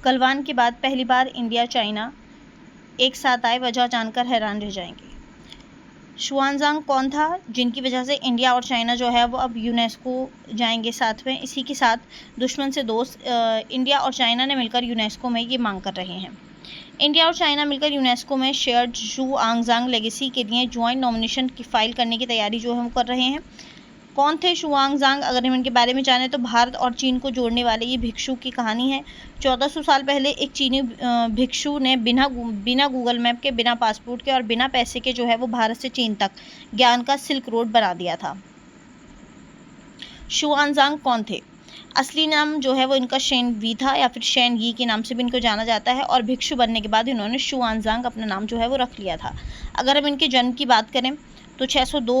गलवान के बाद पहली बार इंडिया चाइना एक साथ आए, वजह जानकर हैरान रह जाएंगे। शुआनजांग कौन था जिनकी वजह से इंडिया और चाइना जो है वो अब यूनेस्को जाएंगे साथ में? इसी के साथ दुश्मन से दोस्त इंडिया और चाइना ने मिलकर यूनेस्को में ये मांग कर रहे हैं। इंडिया और चाइना मिलकर यूनेस्को में शेयर्ड शुआनजांग लेगेसी के लिए ज्वाइंट नॉमिनेशन की फाइल करने की तैयारी जो है वो कर रहे हैं। कौन थे शुआनजांग? अगर हम इनके बारे में जानें तो भारत और चीन को जोड़ने वाले ये भिक्षु की कहानी है। 1400 साल पहले एक चीनी भिक्षु ने बिना गूगल मैप के, बिना पासपोर्ट के और बिना पैसे के जो है वो भारत से चीन तक ज्ञान का सिल्क रोड बना दिया था। शुआनजांग कौन थे? असली नाम जो है वो इनका शेन वी था या फिर शेन यी के नाम से भी इनको जाना जाता है, और भिक्षु बनने के बाद इन्होंने शुआनजांग अपना नाम जो है वो रख लिया था। अगर हम इनके जन्म की बात करें तो 602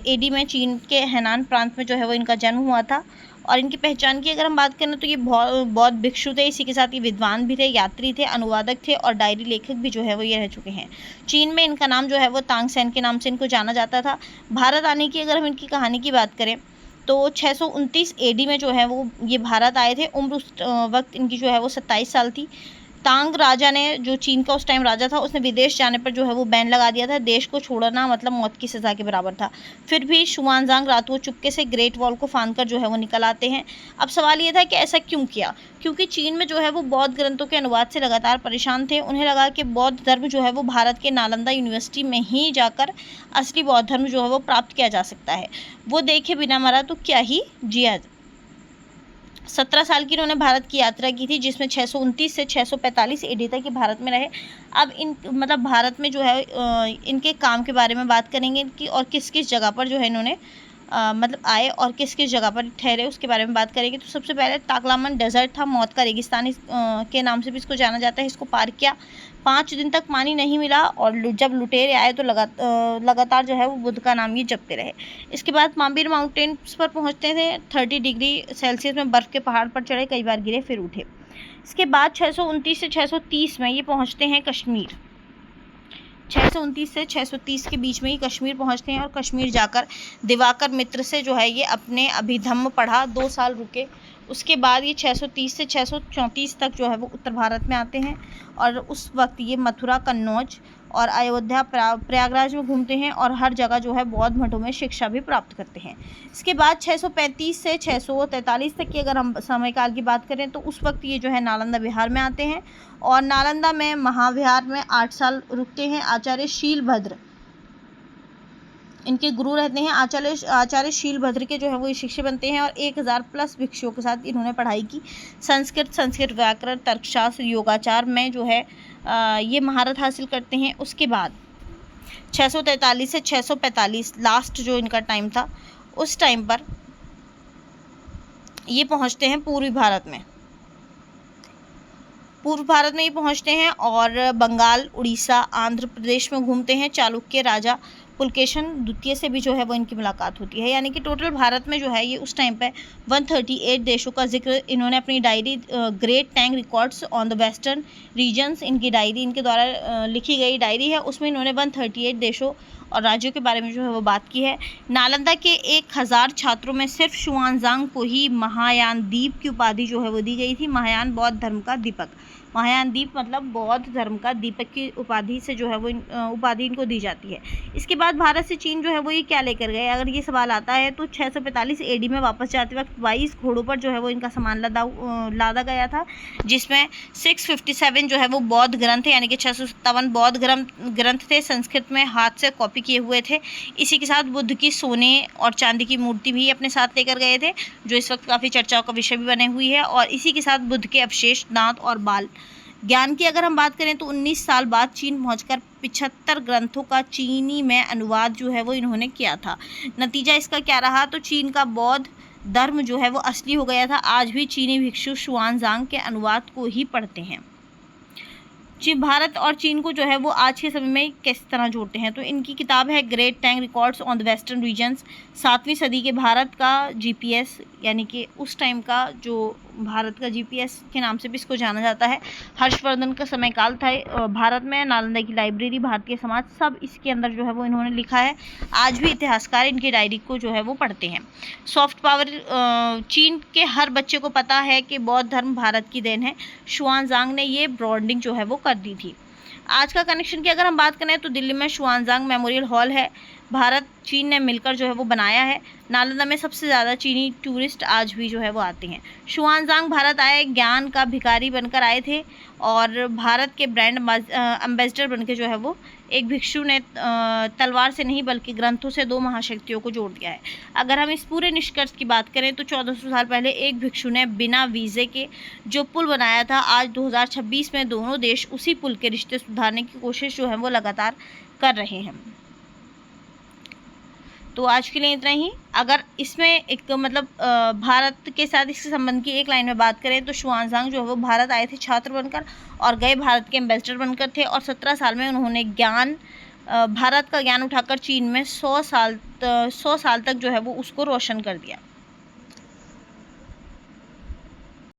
AD में चीन के हैनान प्रांत में जो है वो इनका जन्म हुआ था। और इनकी पहचान की अगर हम बात करें तो ये बौद्ध भिक्षु थे, इसी के साथ ये विद्वान भी थे, यात्री थे, अनुवादक थे और डायरी लेखक भी जो है वो ये रह चुके हैं। चीन में इनका नाम जो है वो तांगसेन के नाम से इनको जाना जाता था। भारत आने की अगर हम इनकी कहानी की बात करें तो 629 AD में जो है वो ये भारत आए थे। उम्र उस वक्त इनकी जो है वो 27 साल थी। तांग राजा ने, जो चीन का उस टाइम राजा था, उसने विदेश जाने पर जो है वो बैन लगा दिया था। देश को छोड़ना मतलब मौत की सज़ा के बराबर था। फिर भी शुआनजांग रात को चुपके से ग्रेट वॉल को फांद कर जो है वो निकल आते हैं। अब सवाल ये था कि ऐसा क्यों किया? क्योंकि चीन में जो है वो बौद्ध ग्रंथों के अनुवाद से लगातार परेशान थे। उन्हें लगा कि बौद्ध धर्म जो है वो भारत के नालंदा यूनिवर्सिटी में ही जाकर असली बौद्ध धर्म जो है वो प्राप्त किया जा सकता है। वो देखे बिना मरा तो क्या ही जिया। 17 साल की इन्होंने भारत की यात्रा की थी, जिसमें 629 से 645 AD तक ये भारत में रहे। अब मतलब भारत में जो है इनके काम के बारे में बात करेंगे इनकी, और किस किस जगह पर जो है इन्होंने मतलब आए और किस किस जगह पर ठहरे उसके बारे में बात करेंगे। तो सबसे पहले ताकलामन डेजर्ट था, मौत का रेगिस्तान के नाम से भी इसको जाना जाता है। इसको पार किया, 5 दिन तक पानी नहीं मिला, और जब लुटेरे आए तो लगातार जो है वो बुद्ध का नाम ये जपते रहे। इसके बाद माम्बीर माउंटेन्स पर पहुंचते थे। 30 डिग्री सेल्सियस में बर्फ़ के पहाड़ पर चढ़े, कई बार गिरे फिर उठे। इसके बाद 629 से 630 में ये पहुंचते हैं कश्मीर। 629 से 630 के बीच में ही कश्मीर पहुंचते हैं, और कश्मीर जाकर दिवाकर मित्र से जो है ये अपने अभिधम्म पढ़ा, 2 साल रुके। उसके बाद ये 630 से 634 तक जो है वो उत्तर भारत में आते हैं, और उस वक्त ये मथुरा, कन्नौज और अयोध्या, प्रयागराज में घूमते हैं, और हर जगह जो है बौद्ध मठों में शिक्षा भी प्राप्त करते हैं। इसके बाद 635 से 643 तक की अगर हम समयकाल की बात करें तो उस वक्त ये जो है नालंदा बिहार में आते हैं, और नालंदा में महाविहार में 8 साल रुकते हैं। आचार्य शीलभद्र इनके गुरु रहते हैं। आचार्य शीलभद्र के जो है वो शिष्य बनते हैं, और 1000 प्लस भिक्षुओं के साथ इन्होंने पढ़ाई की। संस्कृत व्याकरण, तर्कशास्त्र, योगाचार में जो है ये महारत हासिल करते हैं। उसके बाद 643 से 645 लास्ट जो इनका टाइम था, उस टाइम पर ये पहुंचते हैं पूर्वी भारत में। पूर्व भारत में ये पहुंचते हैं और बंगाल, उड़ीसा, आंध्र प्रदेश में घूमते हैं। चालुक्य राजा पुलकेशन द्वितीय से भी जो है वो इनकी मुलाकात होती है। यानी कि टोटल भारत में जो है ये उस टाइम पे 138 देशों का जिक्र इन्होंने अपनी diary Great Tang records on the western Regions, इनकी डायरी, इनके द्वारा लिखी गई डायरी है, उसमें इन्होंने 138 देशों और राज्यों के बारे में जो है वो बात की है। नालंदा के 1000 छात्रों में सिर्फ शुआनजांग को ही महायान द्वीप की उपाधि जो है वो दी गई थी। महायान बौद्ध धर्म का दीपक, महायान द्वीप मतलब बौद्ध धर्म का दीपक की उपाधि से जो है वो उपाधि इनको दी जाती है। इसके बाद भारत से चीन जो है वो ये क्या लेकर गए, अगर ये सवाल आता है तो 645 AD में वापस जाते वक्त 22 घोड़ों पर जो है वो इनका सामान लादा गया था, जिसमें 657 जो है वो बौद्ध ग्रंथ है, यानी कि 657 बौद्ध ग्रंथ थे, संस्कृत में हाथ से कॉपी किए हुए थे। इसी के साथ बुद्ध की सोने और चांदी की मूर्ति भी अपने साथ लेकर गए थे, जो इस वक्त काफ़ी चर्चाओं का विषय भी बने हुई है। और इसी के साथ बुद्ध के अवशेष, दांत और बाल। ज्ञान की अगर हम बात करें तो 19 साल बाद चीन पहुंचकर 75 ग्रंथों का चीनी में अनुवाद जो है वो इन्होंने किया था। नतीजा इसका क्या रहा, तो चीन का बौद्ध धर्म जो है वो असली हो गया था। आज भी चीनी भिक्षु शुआनजांग के अनुवाद को ही पढ़ते हैं। भारत और चीन को जो है वो आज के समय में किस तरह जोड़ते हैं, तो इनकी किताब है great Tang records on the western regions. 7वीं सदी के भारत का GPS, यानी कि उस टाइम का जो भारत का GPS के नाम से भी इसको जाना जाता है। हर्षवर्धन का समयकाल था भारत में, नालंदा की लाइब्रेरी, भारतीय समाज, सब इसके अंदर जो है वो इन्होंने लिखा है। आज भी इतिहासकार इनकी डायरी को जो है वो पढ़ते हैं। सॉफ्ट पावर, चीन के हर बच्चे को पता है कि बौद्ध धर्म भारत की देन है। शुआनजांग ने ये ब्रांडिंग जो है वो कर दी थी। आज का कनेक्शन की अगर हम बात करें तो दिल्ली में शुआनजांग मेमोरियल हॉल है, भारत चीन ने मिलकर जो है वो बनाया है। नालंदा में सबसे ज़्यादा चीनी टूरिस्ट आज भी जो है वो आते हैं। शुआनजांग भारत आए, ज्ञान का भिखारी बनकर आए थे और भारत के ब्रांड एम्बेसडर बनकर जो है वो एक भिक्षु ने तलवार से नहीं बल्कि ग्रंथों से 2 महाशक्तियों को जोड़ दिया है। अगर हम इस पूरे निष्कर्ष की बात करें तो 1400 साल पहले एक भिक्षु ने बिना वीज़े के जो पुल बनाया था, आज 2026 में दोनों देश उसी पुल के रिश्ते सुधारने की कोशिश जो है वो लगातार कर रहे हैं। तो आज के लिए इतना ही। अगर इसमें एक मतलब भारत के साथ इसके संबंध की एक लाइन में बात करें तो शुआनजांग जो है वो भारत आए थे छात्र बनकर और गए भारत के एम्बेसडर बनकर थे और 17 साल में उन्होंने भारत का ज्ञान उठाकर चीन में 100 साल तक जो है वो उसको रोशन कर दिया।